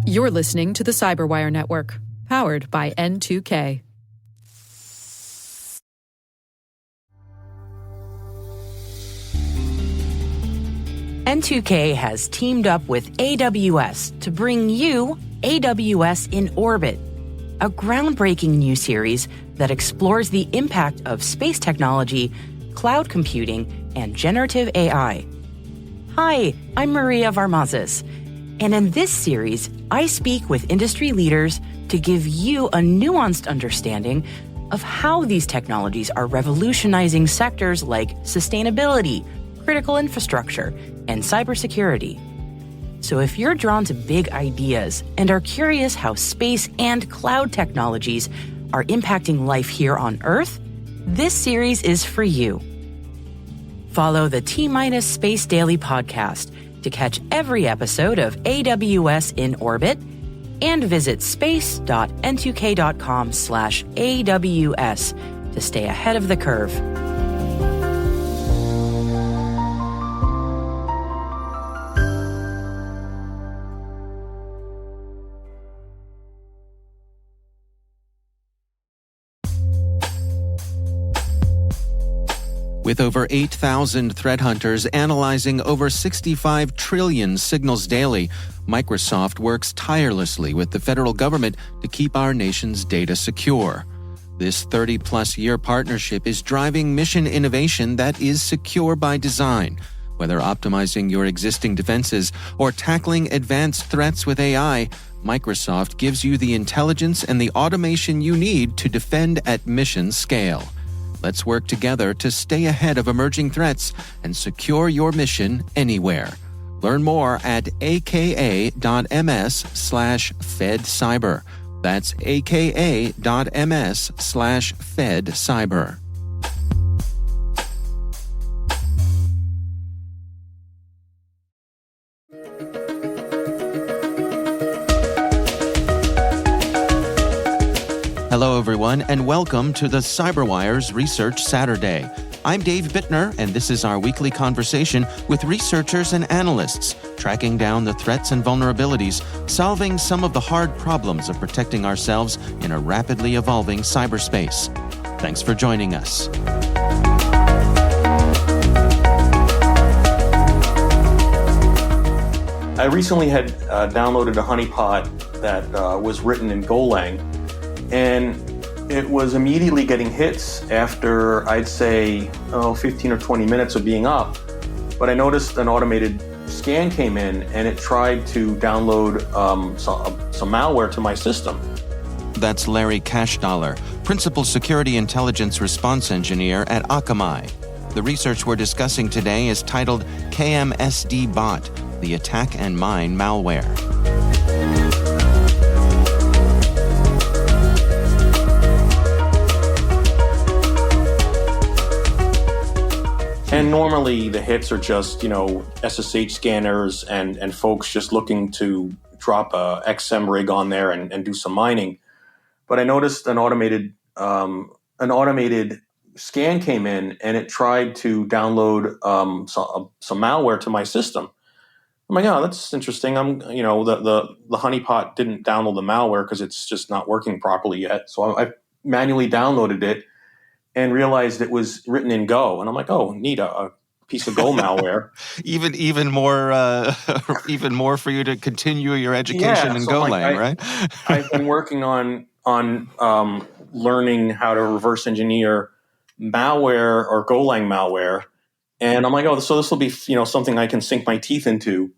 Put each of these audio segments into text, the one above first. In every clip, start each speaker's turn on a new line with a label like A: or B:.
A: You're listening to the Cyberwire Network, powered by N2K.
B: N2K has teamed up with AWS to bring you AWS in Orbit, a groundbreaking new series that explores the impact of space technology, cloud computing, and generative AI. Hi, I'm Maria Varmazes, and in this series, I speak with industry leaders to give you a nuanced understanding of how these technologies are revolutionizing sectors like sustainability, critical infrastructure, and cybersecurity. So if you're drawn to big ideas and are curious how space and cloud technologies are impacting life here on Earth, this series is for you. Follow the T- Space Daily podcast to catch every episode of AWS in Orbit and visit space.n2k.com/AWS to stay ahead of the curve.
C: With over 8,000 threat hunters analyzing over 65 trillion signals daily, Microsoft works tirelessly with the federal government to keep our nation's data secure. This 30-plus year partnership is driving mission innovation that is secure by design. Whether optimizing your existing defenses or tackling advanced threats with AI, Microsoft gives you the intelligence and the automation you need to defend at mission scale. Let's work together to stay ahead of emerging threats and secure your mission anywhere. Learn more at aka.ms/fedcyber. That's aka.ms/fedcyber. Hello, everyone, and welcome to the CyberWire's Research Saturday. I'm Dave Bittner, and this is our weekly conversation with researchers and analysts, tracking down the threats and vulnerabilities, solving some of the hard problems of protecting ourselves in a rapidly evolving cyberspace. Thanks for joining us.
D: I recently had downloaded a honeypot that was written in Golang, and it was immediately getting hits after, I'd say, 15 or 20 minutes of being up. But I noticed an automated scan came in, and it tried to download some malware to my system.
C: That's Larry Cashdollar, Principal Security Intelligence Response Engineer at Akamai. The research we're discussing today is titled KmsdBot, the Attack and Mine Malware.
D: And normally the hits are just, SSH scanners and folks just looking to drop a XM rig on there and do some mining. But I noticed an automated scan came in, and it tried to download some malware to my system. I'm like, oh, that's interesting. The honeypot didn't download the malware because it's just not working properly yet. So I manually downloaded it and realized it was written in Go, and I'm like, "Oh, neat, a piece of Go malware."
C: even more for you to continue your education in
D: so
C: Golang, right?
D: I've been working on learning how to reverse engineer malware or Golang malware, and I'm like, "Oh, so this will be something I can sink my teeth into."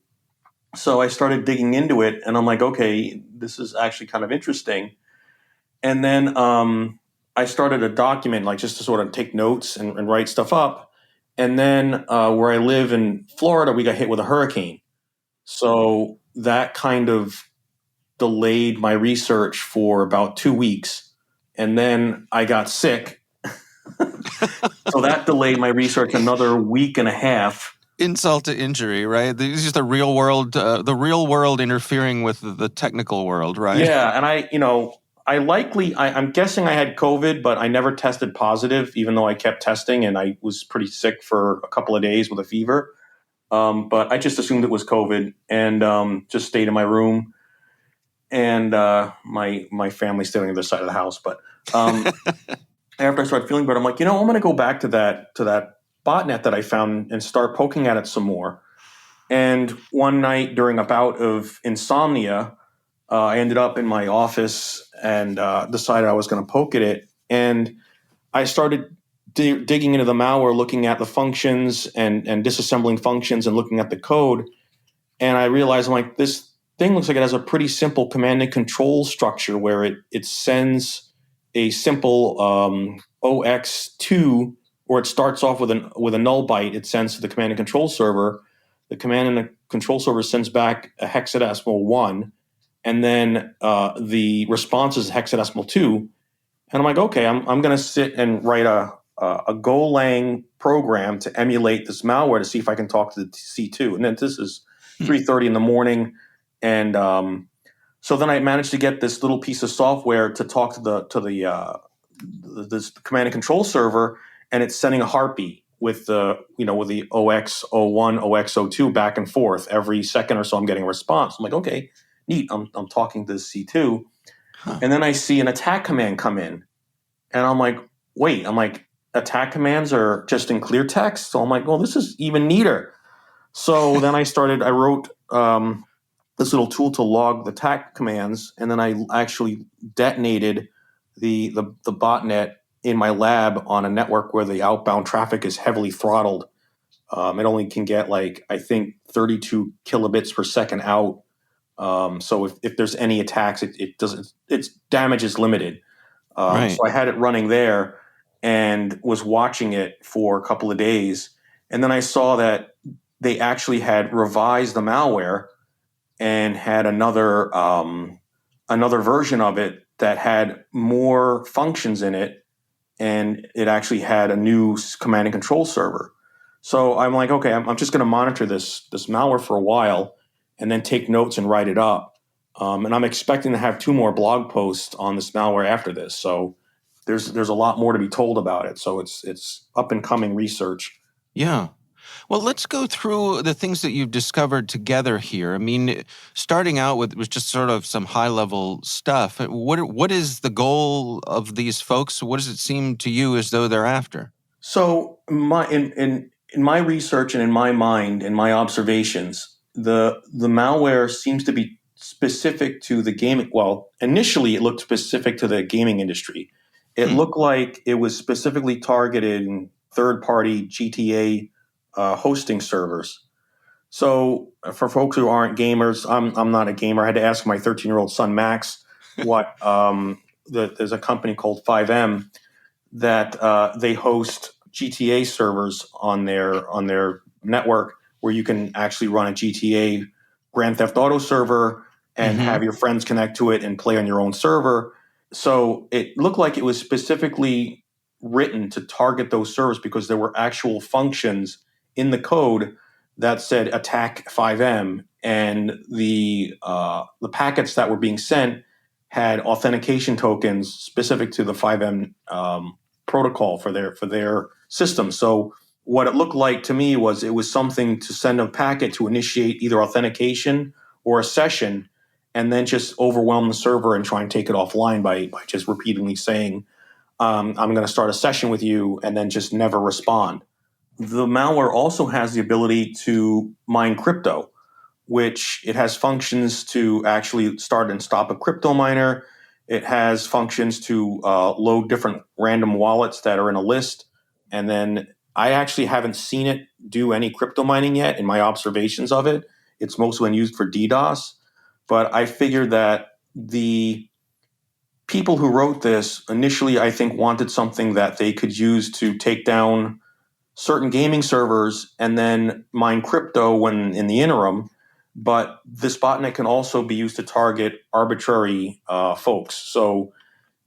D: So I started digging into it, and I'm like, "Okay, this is actually kind of interesting." And then I started a document, just to sort of take notes and write stuff up. And then where I live in Florida, we got hit with a hurricane. So that kind of delayed my research for about 2 weeks. And then I got sick. So that delayed my research another week and a half.
C: Insult to injury, right? This is the real world interfering with the technical world, right?
D: Yeah. And I'm guessing I had COVID, but I never tested positive, even though I kept testing, and I was pretty sick for a couple of days with a fever. But I just assumed it was COVID and just stayed in my room. And my family stayed on the other side of the house. But after I started feeling better, I'm like, I'm going to go back to that botnet that I found and start poking at it some more. And one night during a bout of insomnia, I ended up in my office and decided I was going to poke at it. And I started digging into the malware, looking at the functions and disassembling functions and looking at the code. And I realized, I'm like, this thing looks like it has a pretty simple command and control structure where it sends a simple OX2, or it starts off with a null byte. It sends to the command and control server. The command and control server sends back a hexadecimal 1, and then the response is hexadecimal 2. And I'm like, okay, I'm going to sit and write a Golang program to emulate this malware to see if I can talk to the C2. And then this is 3:30 in the morning, and so then I managed to get this little piece of software to talk to this command and control server, and it's sending a heartbeat with the OX01, OX02 back and forth every second or so. I'm getting a response. I'm like, okay, neat. I'm talking to the C2, and then I see an attack command come in, and I'm like, wait. I'm like, attack commands are just in clear text. So I'm like, well, this is even neater. So then I wrote this little tool to log the attack commands, and then I actually detonated the botnet in my lab on a network where the outbound traffic is heavily throttled. It only can get I think 32 kilobits per second out. So if there's any attacks, it doesn't. Its damage is limited.
C: Right.
D: So I had it running there and was watching it for a couple of days, and then I saw that they actually had revised the malware and had another version of it that had more functions in it, and it actually had a new command and control server. So I'm like, okay, I'm just going to monitor this malware for a while, and then take notes and write it up. And I'm expecting to have 2 more blog posts on this malware after this. So there's a lot more to be told about it. So it's up and coming research.
C: Yeah. Well, let's go through the things that you've discovered together here. I mean, starting out with was just sort of some high-level stuff. What is the goal of these folks? What does it seem to you as though they're after?
D: So in my research and in my mind, in my observations, the malware seems to be specific to the gaming. Well, initially it looked specific to the gaming industry. It looked like it was specifically targeted in third-party GTA hosting servers. So for folks who aren't gamers, I'm not a gamer. I had to ask my 13-year-old son Max what there's a company called 5M that they host GTA servers on their network where you can actually run a GTA Grand Theft Auto server and have your friends connect to it and play on your own server. So it looked like it was specifically written to target those servers because there were actual functions in the code that said attack 5M, and the packets that were being sent had authentication tokens specific to the 5M protocol for their system. So what it looked like to me was it was something to send a packet to initiate either authentication or a session, and then just overwhelm the server and try and take it offline by just repeatedly saying, I'm going to start a session with you, and then just never respond. The malware also has the ability to mine crypto, which it has functions to actually start and stop a crypto miner. It has functions to load different random wallets that are in a list. And then I actually haven't seen it do any crypto mining yet in my observations of it. It's mostly been used for DDoS. But I figured that the people who wrote this initially, I think, wanted something that they could use to take down certain gaming servers and then mine crypto when in the interim. But this botnet can also be used to target arbitrary folks. So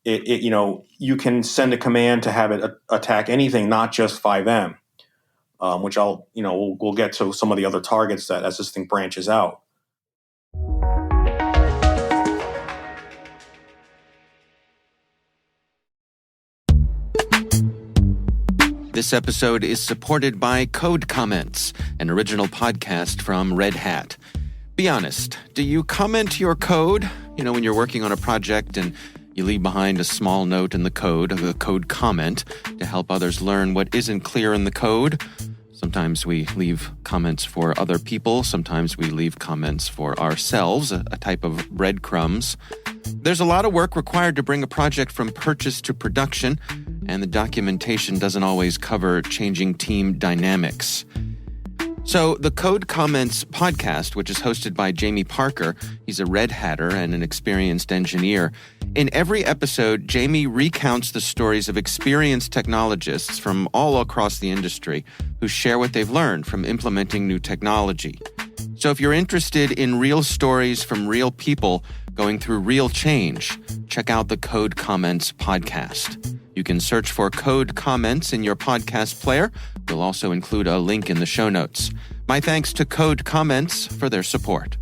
D: you can send a command to have it attack anything, not just 5M, which we'll get to some of the other targets that as this thing branches out.
C: The This episode is supported by Code Comments, an original podcast from Red Hat. Be honest, do you comment your code? You know, when you're working on a project and you leave behind a small note in the code, a code comment, to help others learn what isn't clear in the code. Sometimes we leave comments for other people. Sometimes we leave comments for ourselves, a type of breadcrumbs. There's a lot of work required to bring a project from purchase to production, and the documentation doesn't always cover changing team dynamics. So the Code Comments podcast, which is hosted by Jamie Parker, he's a Red Hatter and an experienced engineer. In every episode, Jamie recounts the stories of experienced technologists from all across the industry who share what they've learned from implementing new technology. So if you're interested in real stories from real people going through real change, check out the Code Comments podcast. You can search for Code Comments in your podcast player. We'll also include a link in the show notes. My thanks to Code Comments for their support.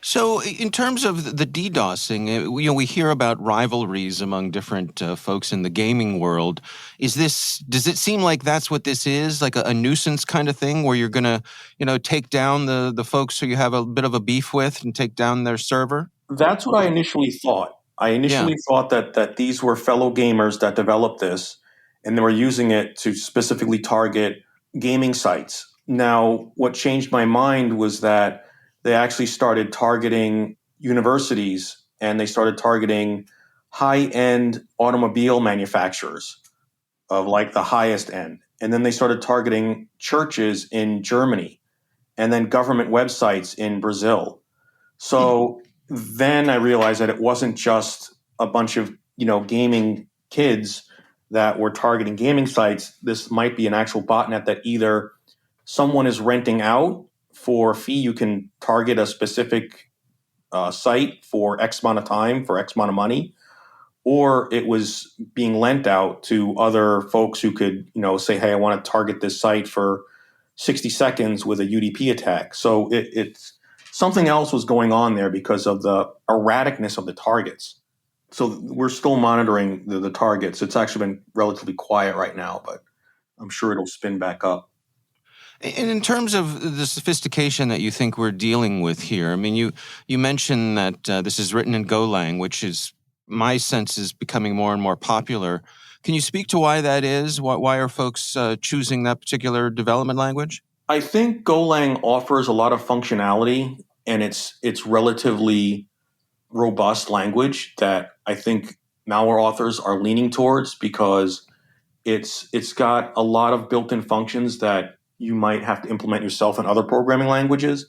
C: So in terms of the DDoSing, we hear about rivalries among different folks in the gaming world. Does it seem like that's what this is, like a nuisance kind of thing where you're going to, take down the folks who you have a bit of a beef with and take down their server?
D: That's what I initially thought. I thought that these were fellow gamers that developed this, and they were using it to specifically target gaming sites. Now, what changed my mind was that they actually started targeting universities, and they started targeting high-end automobile manufacturers of like the highest end. And then they started targeting churches in Germany and then government websites in Brazil. So then I realized that it wasn't just a bunch of, gaming kids that were targeting gaming sites. This might be an actual botnet that either someone is renting out for a fee. You can target a specific site for X amount of time, for X amount of money, or it was being lent out to other folks who could, say, hey, I want to target this site for 60 seconds with a UDP attack. So it's something else was going on there because of the erraticness of the targets. So we're still monitoring the targets. It's actually been relatively quiet right now, but I'm sure it'll spin back up.
C: And in terms of the sophistication that you think we're dealing with here, I mean, you mentioned that this is written in Golang, which is, my sense, is becoming more and more popular. Can you speak to why that is? Why are folks choosing that particular development language?
D: I think Golang offers a lot of functionality, and it's relatively robust language that I think malware authors are leaning towards because it's got a lot of built-in functions that you might have to implement yourself in other programming languages.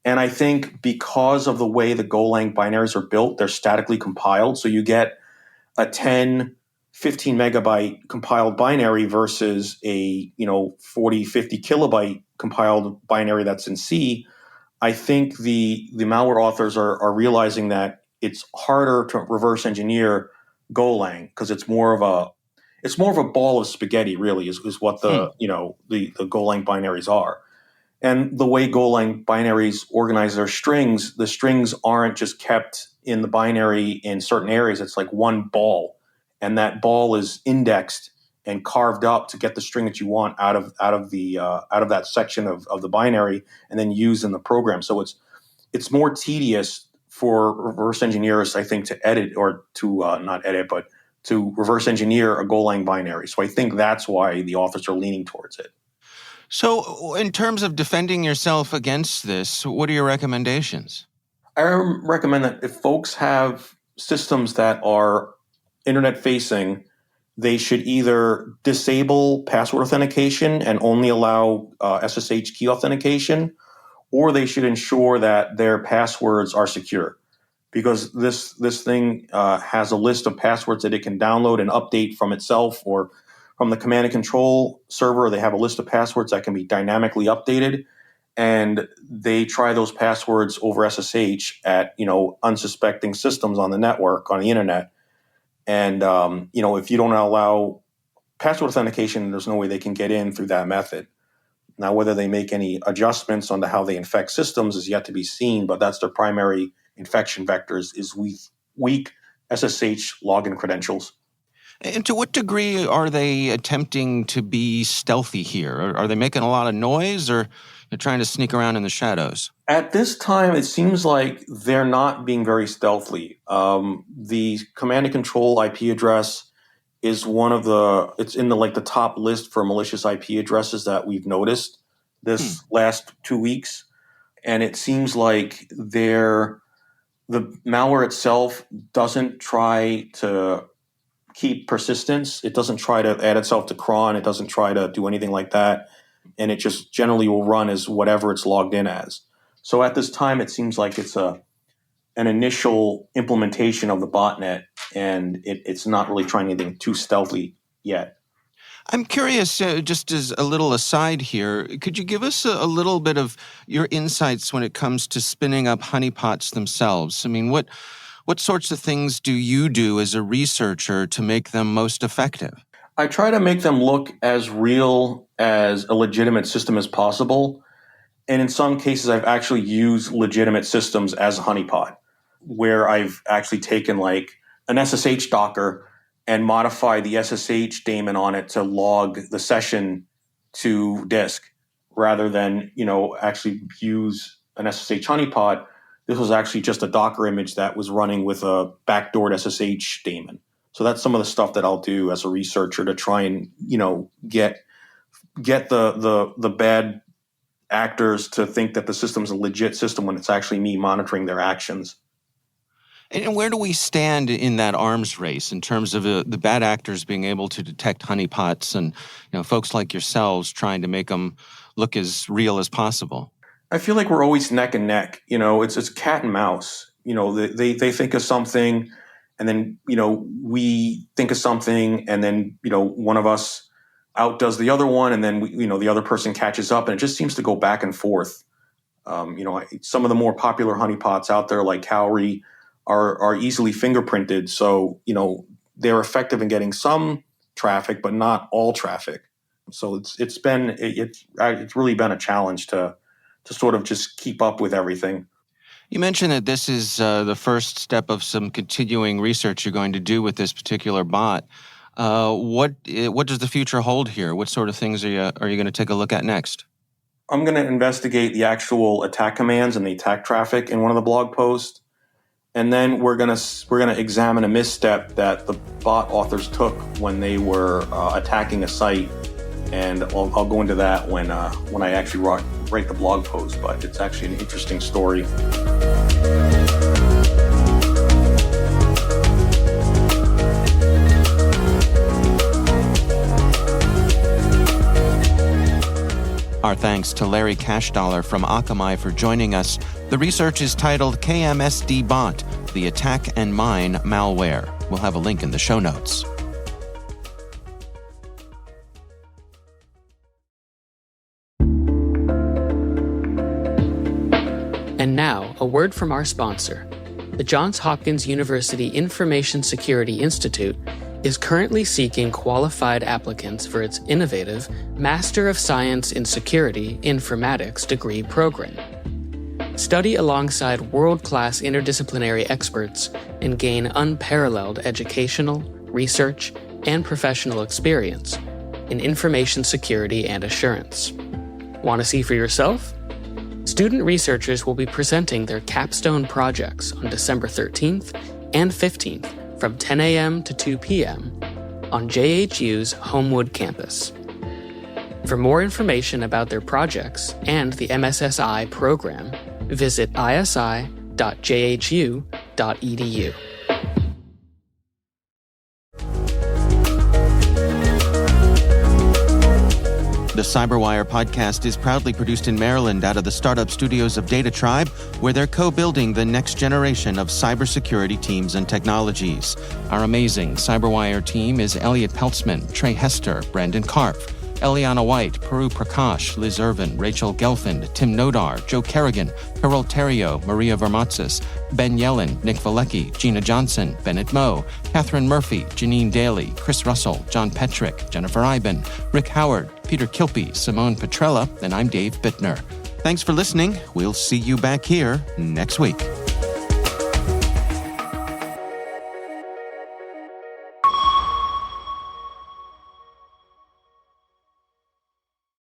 D: And I think because of the way the Golang binaries are built, they're statically compiled. So you get a 10, 15 megabyte compiled binary versus a 40, 50 kilobyte compiled binary that's in C. I think the malware authors are realizing that it's harder to reverse engineer Golang because it's more of a ball of spaghetti, really, is what the Golang binaries are. And the way Golang binaries organize their strings, the strings aren't just kept in the binary in certain areas. It's like one ball, and that ball is indexed and carved up to get the string that you want out of that section of the binary, and then used in the program. So it's more tedious for reverse engineers, I think, to edit or to not edit, but to reverse engineer a Golang binary. So I think that's why the authors are leaning towards it.
C: So in terms of defending yourself against this, what are your recommendations?
D: I recommend that if folks have systems that are internet facing, they should either disable password authentication and only allow SSH key authentication, or they should ensure that their passwords are secure. Because this thing has a list of passwords that it can download and update from itself or from the command and control server. They have a list of passwords that can be dynamically updated, and they try those passwords over SSH at unsuspecting systems on the network, on the internet. And if you don't allow password authentication, there's no way they can get in through that method. Now, whether they make any adjustments onto how they infect systems is yet to be seen, but that's their primary infection vectors is weak SSH login credentials.
C: And to what degree are they attempting to be stealthy here? Are they making a lot of noise, or they're trying to sneak around in the shadows?
D: At this time, it seems like they're not being very stealthy. The command and control IP address is it's in the top list for malicious IP addresses that we've noticed this last 2 weeks. And it seems like the malware itself doesn't try to keep persistence. It doesn't try to add itself to cron. It doesn't try to do anything like that. And it just generally will run as whatever it's logged in as. So at this time, it seems like it's an initial implementation of the botnet, and it's not really trying anything too stealthy yet.
C: I'm curious, just as a little aside here, could you give us a little bit of your insights when it comes to spinning up honeypots themselves? I mean, what sorts of things do you do as a researcher to make them most effective?
D: I try to make them look as real as a legitimate system as possible. And in some cases, I've actually used legitimate systems as a honeypot, where I've actually taken like an SSH Docker and modified the SSH daemon on it to log the session to disk rather than, actually use an SSH honeypot. This was actually just a Docker image that was running with a backdoored SSH daemon. So that's some of the stuff that I'll do as a researcher to try and, get the bad actors to think that the system's a legit system when it's actually me monitoring their actions.
C: And where do we stand in that arms race in terms of the bad actors being able to detect honeypots and folks like yourselves trying to make them look as real as possible?
D: I feel like we're always neck and neck. It's cat and mouse. They think of something, and then we think of something, and then one of us outdoes the other one, and then the other person catches up, and it just seems to go back and forth. Some of the more popular honeypots out there, like Cowrie, are easily fingerprinted, so they're effective in getting some traffic, but not all traffic. So it's really been a challenge to sort of just keep up with everything.
C: You mentioned that this is the first step of some continuing research you're going to do with this particular bot. What does the future hold here? What sort of things are you going to take a look at next?
D: I'm going to investigate the actual attack commands and the attack traffic in one of the blog posts, and then we're going to examine a misstep that the bot authors took when they were attacking a site, and I'll go into that when I actually write the blog post. But it's actually an interesting story.
C: Our thanks to Larry Cashdollar from Akamai for joining us. The research is titled KmsdBot, the Attack and Mine Malware. We'll have a link in the show notes.
E: And now, a word from our sponsor. The Johns Hopkins University Information Security Institute is currently seeking qualified applicants for its innovative Master of Science in Security Informatics degree program. Study alongside world-class interdisciplinary experts and gain unparalleled educational, research, and professional experience in information security and assurance. Want to see for yourself? Student researchers will be presenting their capstone projects on December 13th and 15th from 10 a.m. to 2 p.m. on JHU's Homewood campus. For more information about their projects and the MSSI program, visit isi.jhu.edu.
C: The CyberWire podcast is proudly produced in Maryland out of the startup studios of Data Tribe, where they're co-building the next generation of cybersecurity teams and technologies. Our amazing CyberWire team is Elliot Peltzman, Trey Hester, Brandon Karpf, Eliana White, Peru Prakash, Liz Irvin, Rachel Gelfand, Tim Nodar, Joe Kerrigan, Carol Terrio, Maria Vermatzis, Ben Yellen, Nick Valecki, Gina Johnson, Bennett Moe, Catherine Murphy, Janine Daly, Chris Russell, John Petrick, Jennifer Iben, Rick Howard, Peter Kilpie, Simone Petrella, and I'm Dave Bittner. Thanks for listening. We'll see you back here next week.